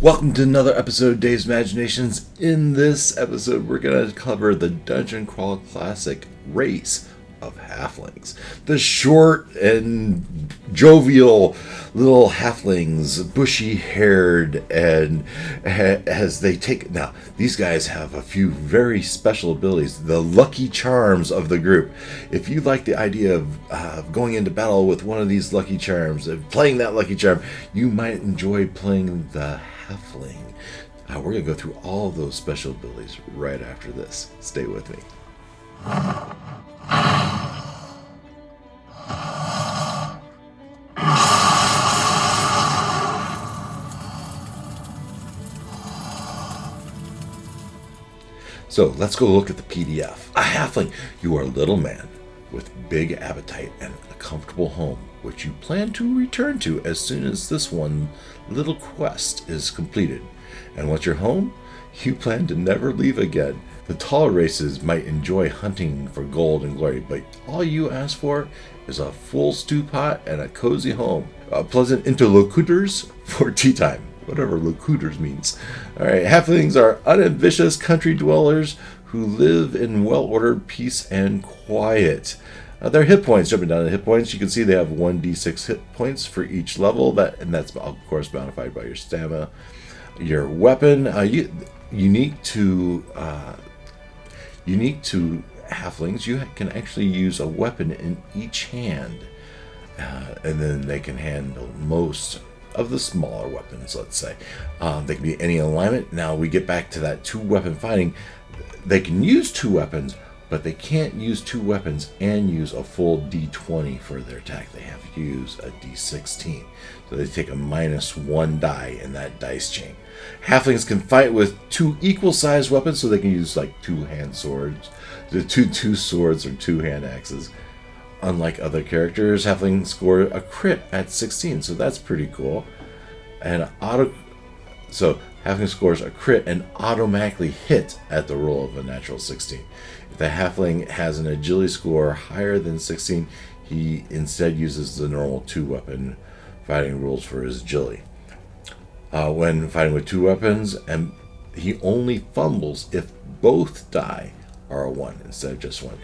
Welcome to another episode of Dave's Imaginations. In this episode, we're going to cover the Dungeon Crawl Classic race of halflings. The short and jovial little halflings, bushy-haired, and as they take... Now, these guys have a few very special abilities, the lucky charms of the group. If you like the idea of going into battle with one of these lucky charms, of playing that lucky charm, you might enjoy playing the halfling. We're going to go through all of those special abilities right after this. Stay with me. So let's go look at the PDF. A halfling, you are a little man with big appetite and a comfortable home, which you plan to return to as soon as this one little quest is completed. And once you're home, you plan to never leave again. The taller races might enjoy hunting for gold and glory, but all you ask for is a full stew pot and a cozy home. Pleasant interlocutors for tea time. Whatever locutors means. Alright, halflings are unambitious country dwellers who live in well-ordered peace and quiet. Their hit points, jumping down to hit points, you can see they have 1d6 hit points for each level, and that's of course modified by your stamina. Your weapon, unique to halflings, you can actually use a weapon in each hand, and then they can handle most of the smaller weapons, let's say. They can be any alignment. Now we get back to that two-weapon fighting. They can use two weapons, but they can't use two weapons and use a full d20 for their attack. They have to use a d16. So they take a -1 die in that dice chain. Halflings can fight with two equal-sized weapons, so they can use like two-hand swords, two swords or two-hand axes. Unlike other characters, halflings score a crit at 16, so that's pretty cool. And so halfling scores a crit and automatically hit at the roll of a natural 16. If the halfling has an agility score higher than 16, he instead uses the normal two-weapon fighting rules for his agility. When fighting with two weapons, and he only fumbles if both die are a 1 instead of just 1.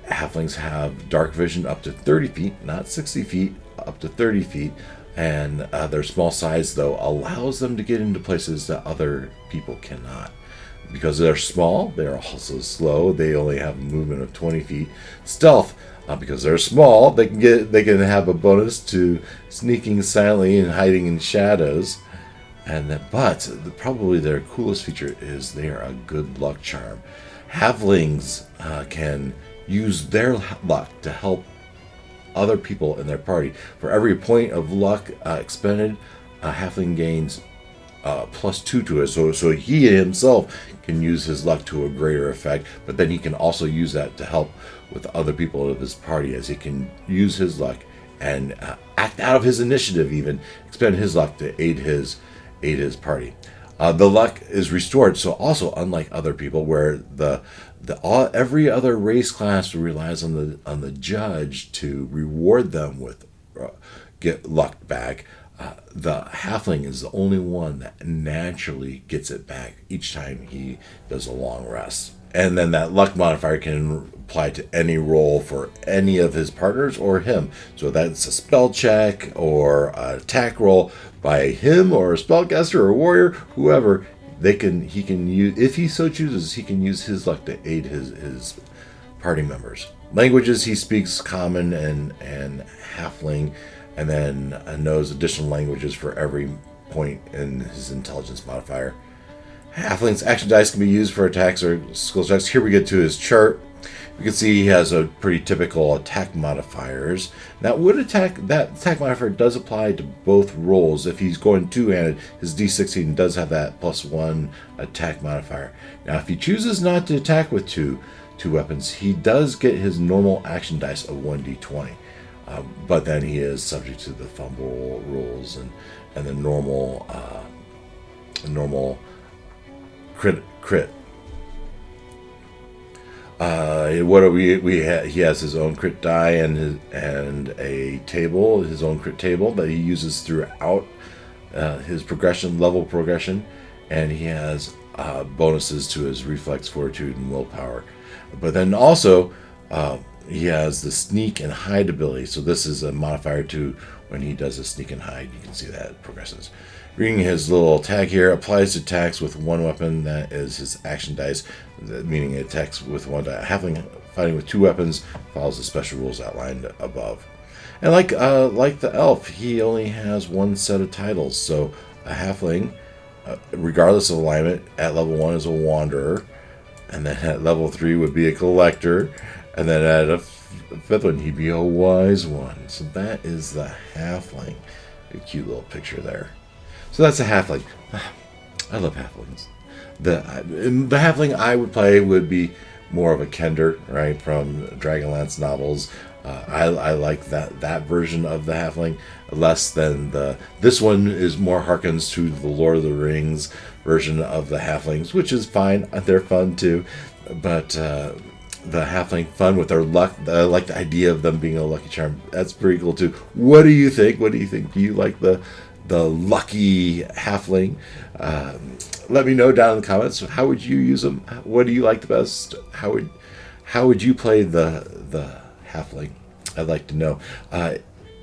Halflings have dark vision up to 30 feet, not 60 feet, up to 30 feet, and their small size, though, allows them to get into places that other people cannot. Because they're small, they're also slow. They only have a movement of 20 feet. Stealth, because they're small, they can have a bonus to sneaking silently and hiding in shadows. But probably their coolest feature is they are a good luck charm. Halflings can use their luck to help other people in their party. For every point of luck expended, a halfling gains +2 to it. So he himself can use his luck to a greater effect, but then he can also use that to help with other people of his party, as he can use his luck and act out of his initiative, even expend his luck to aid his party. The luck is restored. So also, unlike other people, where every other race class relies on the judge to reward them with get luck back, the halfling is the only one that naturally gets it back each time he does a long rest. And then that luck modifier can apply to any roll for any of his partners or him. So that's a spell check or an attack roll by him or a spellcaster or a warrior, whoever. He can use, if he so chooses, he can use his luck to aid his party members. Languages, he speaks Common and Halfling, and then knows additional languages for every point in his intelligence modifier. Halfling's action dice can be used for attacks or skill checks. Here we get to his chart. You can see he has a pretty typical attack modifiers. That attack modifier does apply to both rolls. If he's going two-handed, his D16 does have that +1 attack modifier. Now, if he chooses not to attack with two weapons, he does get his normal action dice of 1d20. But then he is subject to the fumble rules and the normal crit. He has his own crit die and a table, his own crit table that he uses throughout his progression, level progression, and he has bonuses to his reflex, fortitude, and willpower. But then also, he has the sneak and hide ability. So this is a modifier to when he does a sneak and hide. You can see that it progresses. Reading his little tag here, applies to attacks with one weapon. That is his action dice, meaning it attacks with one die. Halfling fighting with two weapons follows the special rules outlined above. And like the elf, he only has one set of titles. So a halfling, regardless of alignment, at level 1 is a wanderer, and then at level 3 would be a collector, and then at a fifth one he'd be a wise one. So that is the halfling. A cute little picture there. So that's a halfling. I love halflings. The halfling I would play would be more of a Kender, right, from Dragonlance novels. I like that version of the halfling less than this one is more harkens to the Lord of the Rings version of the halflings, which is fine. They're fun too, but the halfling fun with their luck. I like the idea of them being a lucky charm. That's pretty cool too. What do you think? Do you like the lucky halfling? Let me know down in the comments. How would you use them? What do you like the best? How would you play the halfling? I'd like to know.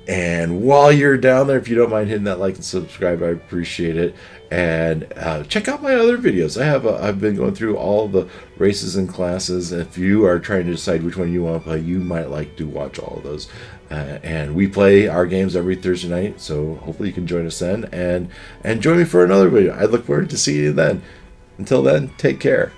And while you're down there, if you don't mind hitting that like and subscribe, I appreciate it. And check out my other videos. I've been going through all the races and classes. If you are trying to decide which one you want to play, you might like to watch all of those. And we play our games every Thursday night, so hopefully you can join us then. And join me for another video. I look forward to seeing you then. Until then, take care.